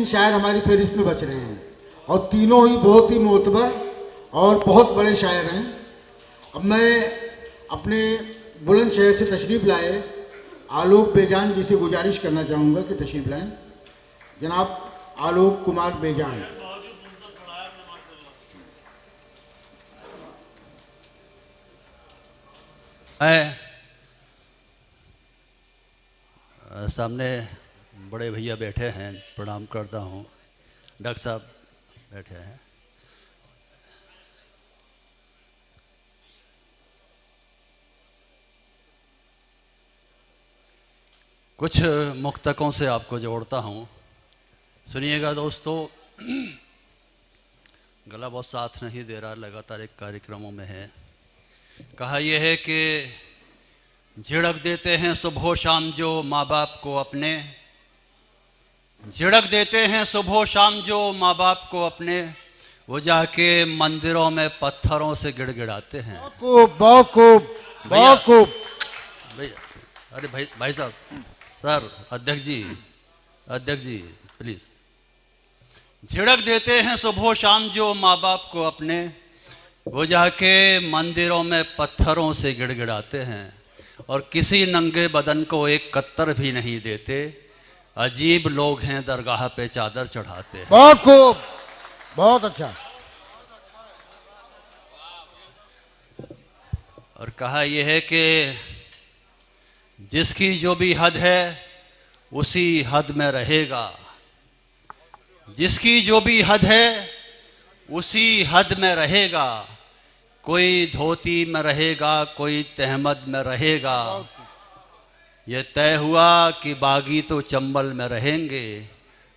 शायर हमारी फहरिस्त में बच रहे हैं और तीनों ही बहुत ही मोतबर और बहुत बड़े शायर हैं। अब मैं अपने बुलंदशहर से तशरीफ़ लाए आलोक बेजान जी से गुजारिश करना चाहूँगा कि तशरीफ़ लाएं। जनाब आलोक कुमार बेजान। सामने बड़े भैया बैठे हैं, प्रणाम करता हूँ। डॉक्टर साहब बैठे हैं। कुछ मुक्तकों से आपको जोड़ता हूँ, सुनिएगा दोस्तों। गला बहुत साथ नहीं दे रहा, लगातार एक कार्यक्रमों में है। कहा यह है कि झिड़क देते हैं सुबह शाम जो माँ बाप को अपने, झिड़क देते हैं सुबह शाम जो माँ बाप को अपने, वो जाके मंदिरों में पत्थरों से गिड़गिड़ाते हैं। बहुत खूब। भैया, अरे भाई साहब, सर, अध्यक्ष जी प्लीज। झिड़क देते हैं सुबह शाम जो माँ बाप को अपने, वो जाके मंदिरों में पत्थरों से गिड़गिड़ाते हैं और किसी नंगे बदन को एक कत्तर भी नहीं देते। अजीब लोग हैं, दरगाह पे चादर चढ़ाते हैं। बहुत खूब, बहुत अच्छा। और कहा यह है कि जिसकी जो भी हद है उसी हद में रहेगा, जिसकी जो भी हद है उसी हद में रहेगा। कोई धोती में रहेगा, कोई तहमद में रहेगा। ये तय हुआ कि बागी तो चंबल में रहेंगे,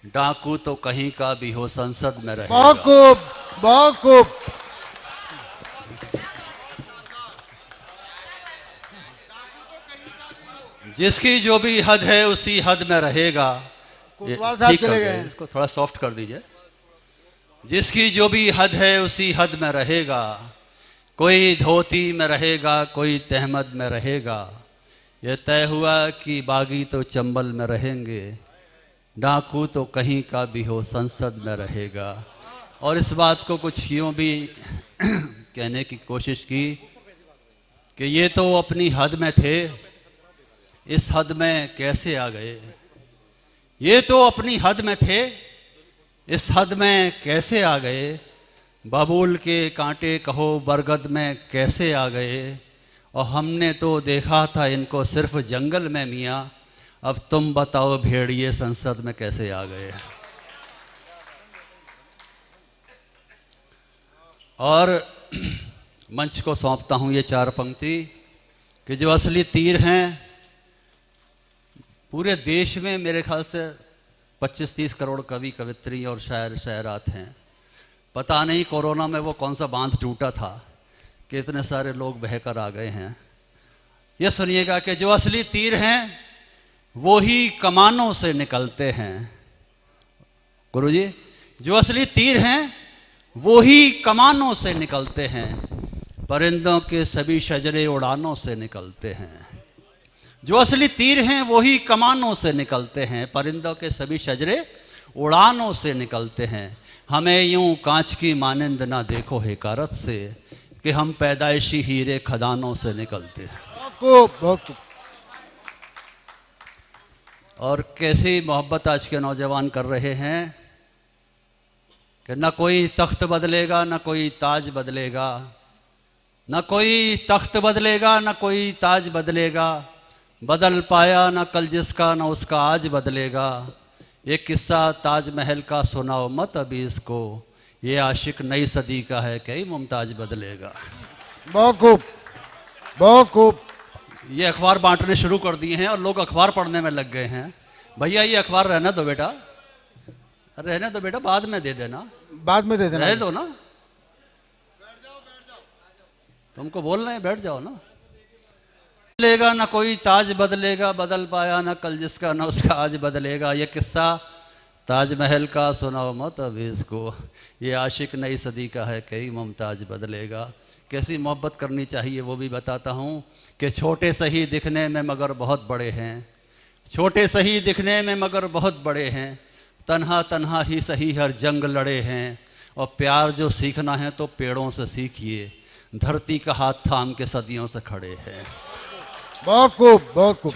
डाकू तो कहीं का भी हो संसद में रहेगा। बहुत खूब, बहुत खूब। जिसकी जो भी हद है उसी हद में रहेगा। ठीक चले गए, इसको थोड़ा सॉफ्ट कर दीजिए। जिसकी जो भी हद है उसी हद में रहेगा। कोई धोती में रहेगा, कोई तहमद में रहेगा। यह तय हुआ कि बागी तो चंबल में रहेंगे, डाकू तो कहीं का भी हो संसद में रहेगा। और इस बात को कुछ यूँ भी कहने की कोशिश की कि ये तो अपनी हद में थे, इस हद में कैसे आ गए। ये तो अपनी हद में थे, इस हद में कैसे आ गए। बबूल के कांटे कहो बरगद में कैसे आ गए। और हमने तो देखा था इनको सिर्फ जंगल में मियाँ, अब तुम बताओ भेड़िए संसद में कैसे आ गए। और मंच को सौंपता हूँ ये चार पंक्ति कि जो असली तीर हैं पूरे देश में, मेरे ख्याल से 25-30 करोड़ कवि कवित्री और शायर शायरात हैं। पता नहीं कोरोना में वो कौन सा बांध टूटा था कि इतने सारे लोग बहकर आ गए हैं। ये सुनिएगा कि जो असली तीर हैं वो ही कमानों से निकलते हैं। गुरुजी, जो असली तीर हैं वो ही कमानों से निकलते हैं, परिंदों के सभी शजरे उड़ानों से निकलते हैं। जो असली तीर हैं वो ही कमानों से निकलते हैं, परिंदों के सभी शजरे उड़ानों से निकलते हैं। हमें यूं कांच की मानिंद ना देखो हिकारत से, कि हम पैदाइशी हीरे खदानों से निकलते हैं। बहुत। और कैसी मोहब्बत आज के नौजवान कर रहे हैं कि न कोई तख्त बदलेगा, न कोई ताज बदलेगा, न कोई तख्त बदलेगा, न कोई ताज बदलेगा। बदल पाया न कल जिसका, न उसका आज बदलेगा। एक किस्सा ताजमहल का सुनाओ मत अभी इसको, ये आशिक नई सदी का है, कई मुमताज बदलेगा। बहुत खूब, बहुत खूब। ये अखबार बांटने शुरू कर दिए हैं और लोग अखबार पढ़ने में लग गए हैं। भैया ये अखबार रहना दो बेटा, रहने दो बेटा, बाद में दे देना, बाद में दे देना, रह दो ना। तुमको बोल रहे हैं बैठ जाओ ना। बदलेगा ना कोई ताज बदलेगा, बदल पाया ना कल जिसका, ना उसका आज बदलेगा। ये किस्सा ताजमहल का सुनाओ मत अभी इसको, ये आशिक नई सदी का है, कई मुमताज बदलेगा। कैसी मोहब्बत करनी चाहिए वो भी बताता हूँ कि छोटे सही दिखने में मगर बहुत बड़े हैं, छोटे सही दिखने में मगर बहुत बड़े हैं। तन्हा तन्हा ही सही हर जंग लड़े हैं, और प्यार जो सीखना है तो पेड़ों से सीखिए, धरती का हाथ थाम के सदियों से खड़े हैं। बहुत खूब, बहुत खूब।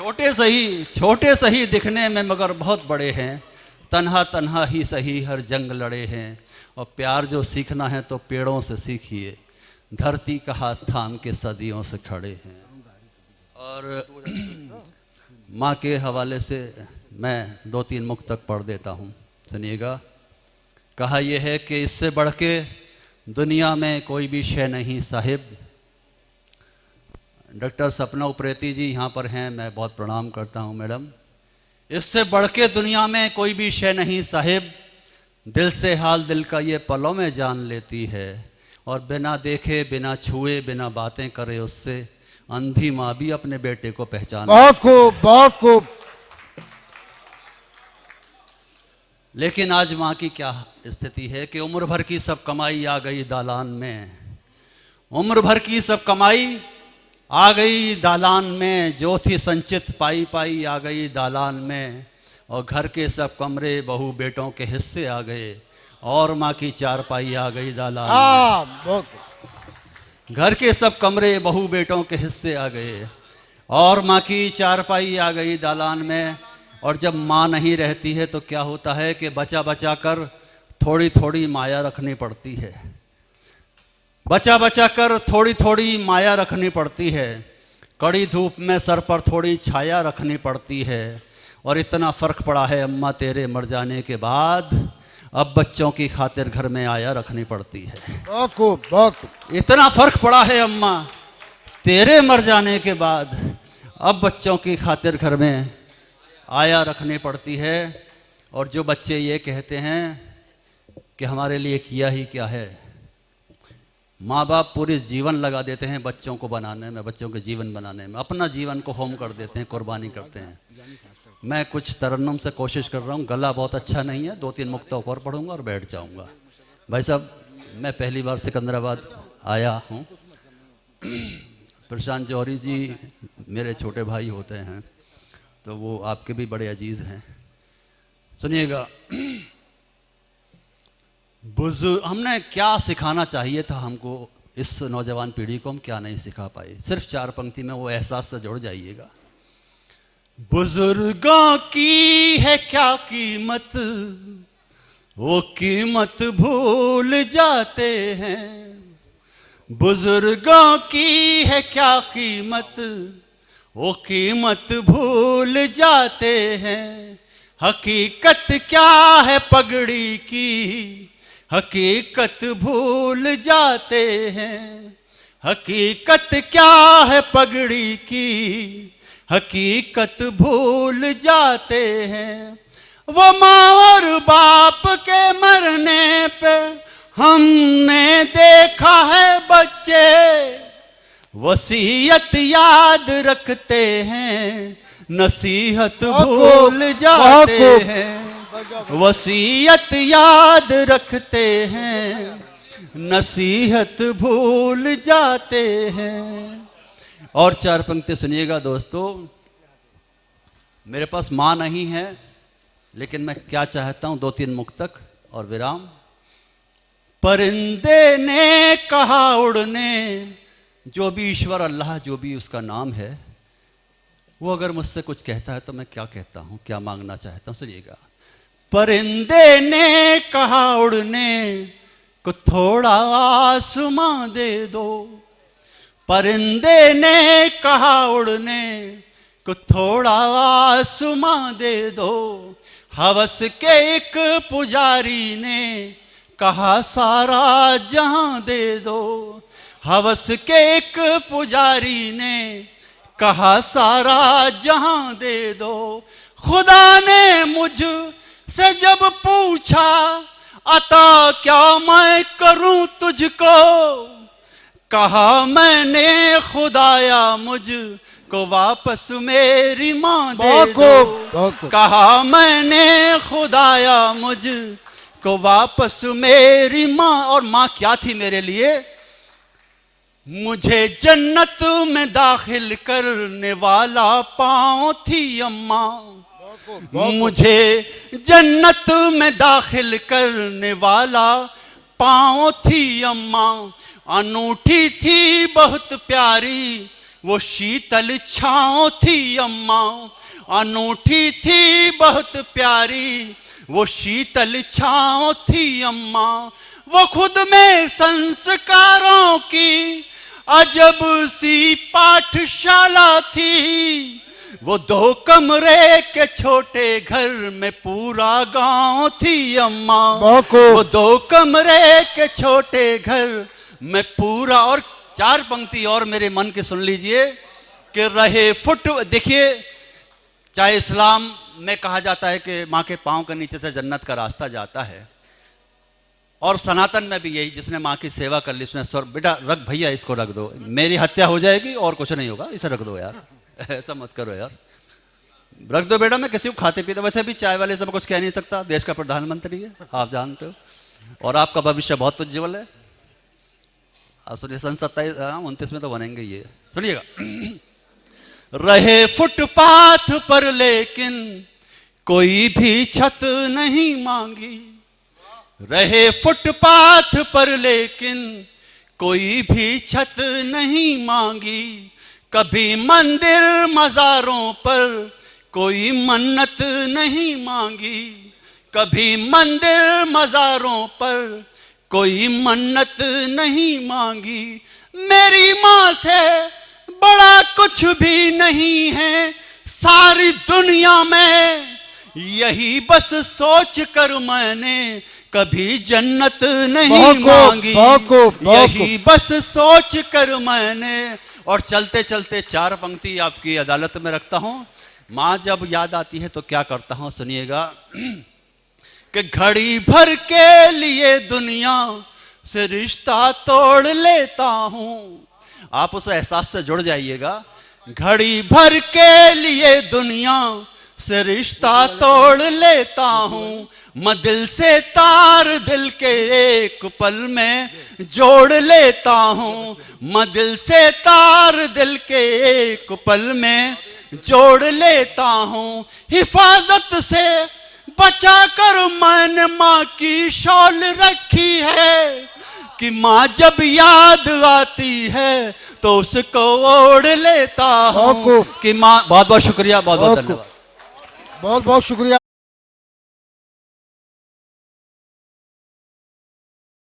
छोटे सही दिखने में मगर बहुत बड़े हैं, तन्हा तन्हा ही सही हर जंग लड़े हैं, और प्यार जो सीखना है तो पेड़ों से सीखिए, धरती का हाथ थाम के सदियों से खड़े हैं। और माँ के हवाले से मैं 2-3 मुक्तक पढ़ देता हूँ, सुनिएगा। कहा यह है कि इससे बढ़ के दुनिया में कोई भी शय नहीं साहिब। डॉक्टर सपना उप्रेती जी यहाँ पर हैं, मैं बहुत प्रणाम करता हूँ मैडम। इससे बढ़ के दुनिया में कोई भी शय नहीं साहिब, दिल से हाल दिल का ये पलों में जान लेती है, और बिना देखे बिना छुए बिना बातें करे उससे अंधी माँ भी अपने बेटे को पहचान। बहुत खूब, बहुत खूब। लेकिन आज माँ की क्या स्थिति है कि उम्र भर की सब कमाई आ गई दालान में, उम्र भर की सब कमाई आ गई दालान में, जो थी संचित पाई पाई आ गई दालान में, और घर के सब कमरे बहू बेटों के हिस्से आ गए, और माँ की चारपाई आ गई दालान में। बहुत। घर के सब कमरे बहू बेटों के हिस्से आ गए, और माँ की चारपाई आ गई दालान में। और जब माँ नहीं रहती है तो क्या होता है कि बचा बचा कर थोड़ी थोड़ी माया रखनी पड़ती है, बचा बचा कर थोड़ी थोड़ी माया रखनी पड़ती है, कड़ी धूप में सर पर थोड़ी छाया रखनी पड़ती है। और इतना फ़र्क पड़ा है अम्मा तेरे मर जाने के बाद, अब बच्चों की खातिर घर में आया रखनी पड़ती है। बहुत खूब, बहुत खूब। इतना फ़र्क पड़ा है अम्मा तेरे मर जाने के बाद, अब बच्चों की खातिर घर में आया रखनी पड़ती है। और जो बच्चे ये कहते हैं कि हमारे लिए किया ही क्या है, माँ बाप पूरे जीवन लगा देते हैं बच्चों को बनाने में, बच्चों के जीवन बनाने में, अपना जीवन को होम कर देते हैं, कुर्बानी करते हैं। मैं कुछ तरन्नुम से कोशिश कर रहा हूँ, गला बहुत अच्छा नहीं है, 2-3 मुक्तों और पढ़ूंगा और बैठ जाऊंगा। भाई साहब, मैं पहली बार सिकंदराबाद आया हूँ। प्रशांत जौहरी जी मेरे छोटे भाई होते हैं, तो वो आपके भी बड़े अजीज़ हैं। सुनिएगा, बुजुर्ग हमने क्या सिखाना चाहिए था हमको, इस नौजवान पीढ़ी को हम क्या नहीं सिखा पाए। सिर्फ 4 पंक्ति में वो एहसास से जुड़ जाइएगा। बुजुर्गों की है क्या कीमत, वो कीमत भूल जाते हैं। बुजुर्गों की है क्या कीमत, वो कीमत भूल जाते हैं। हकीकत क्या है पगड़ी की, हकीकत भूल जाते हैं। हकीकत क्या है पगड़ी की, हकीकत भूल जाते हैं। वो माँ और बाप के मरने पे हमने देखा है बच्चे वसीयत याद रखते हैं, नसीहत भूल जाते हैं। वसीयत याद रखते हैं, नसीहत भूल जाते हैं। और 4 पंक्ति सुनिएगा दोस्तों। मेरे पास माँ नहीं है, लेकिन मैं क्या चाहता हूँ, 2-3 मुक्तक और विराम। परिंदे ने कहा उड़ने, जो भी ईश्वर अल्लाह जो भी उसका नाम है, वो अगर मुझसे कुछ कहता है तो मैं क्या कहता हूँ, क्या मांगना चाहता हूँ, सुनिएगा। परिंदे ने कहा उड़ने को थोड़ा आसमां दे दो। परिंदे ने कहा उड़ने को थोड़ा आसमां दे दो। हवस के एक पुजारी ने कहा सारा जहां दे दो। हवस के एक पुजारी ने कहा सारा जहां दे दो। खुदा ने मुझ से जब पूछा अता क्या मैं करूं तुझको, कहा मैंने खुदाया मुझ को वापस मेरी माँ दे दो। कहा मैंने खुदाया मुझ को वापस मेरी माँ। और माँ क्या थी मेरे लिए, मुझे जन्नत में दाखिल करने वाला पाँव थी अम्मा। मुझे जन्नत में दाखिल करने वाला पाँव थी अम्मा, अनूठी थी बहुत प्यारी वो शीतल छाँव थी अम्मा, अनूठी थी बहुत प्यारी वो शीतल छाँव थी अम्मा। वो खुद में संस्कारों की अजब सी पाठशाला थी, वो 2 कमरे के छोटे घर में पूरा गांव थी अम्मा, वो 2 कमरे के छोटे घर में पूरा। और 4 पंक्ति और मेरे मन के सुन लीजिए कि रहे फुट। देखिए, चाहे इस्लाम में कहा जाता है कि माँ के पाँव के नीचे से जन्नत का रास्ता जाता है, और सनातन में भी यही, जिसने माँ की सेवा कर ली उसने स्वर्ग। बेटा रख भैया, इसको रख दो, मेरी हत्या हो जाएगी और कुछ नहीं होगा, इसे रख दो यार, ऐसा मत करो यार, रख दो बेटा। मैं किसी को खाते पीते, वैसे भी चाय वाले से मैं कुछ कह नहीं सकता, देश का प्रधानमंत्री है, आप जानते हो, और आपका भविष्य बहुत उज्ज्वल है। सुनिए, सन 27-29 में तो बनेंगे ये, सुनिएगा। रहे फुटपाथ पर लेकिन कोई भी छत नहीं मांगी, रहे फुटपाथ पर लेकिन कोई भी छत नहीं मांगी, कभी मंदिर मज़ारों पर कोई मन्नत नहीं मांगी, कभी मंदिर मज़ारों पर कोई मन्नत नहीं मांगी। मेरी माँ से बड़ा कुछ भी नहीं है सारी दुनिया में, यही बस सोच कर मैंने कभी जन्नत नहीं मांगी, यही बस सोच कर मैंने। और चलते चलते 4 पंक्ति आपकी अदालत में रखता हूं। माँ जब याद आती है तो क्या करता हूं, सुनिएगा कि घड़ी भर के लिए दुनिया से रिश्ता तोड़ लेता हूं। आप उस एहसास से जुड़ जाइएगा। घड़ी भर के लिए दुनिया से रिश्ता तोड़ लेता हूं, मैं दिल से तार दिल के एक पल में जोड़ लेता हूं, मैं दिल से तार दिल के एक पल में जोड़ लेता हूं। हिफाजत से बचा कर मैंने माँ की शॉल रखी है कि माँ जब याद आती है तो उसको ओढ़ लेता हूं कि माँ। बहुत बहुत शुक्रिया, बहुत बहुत धन्यवाद, बहुत बहुत शुक्रिया।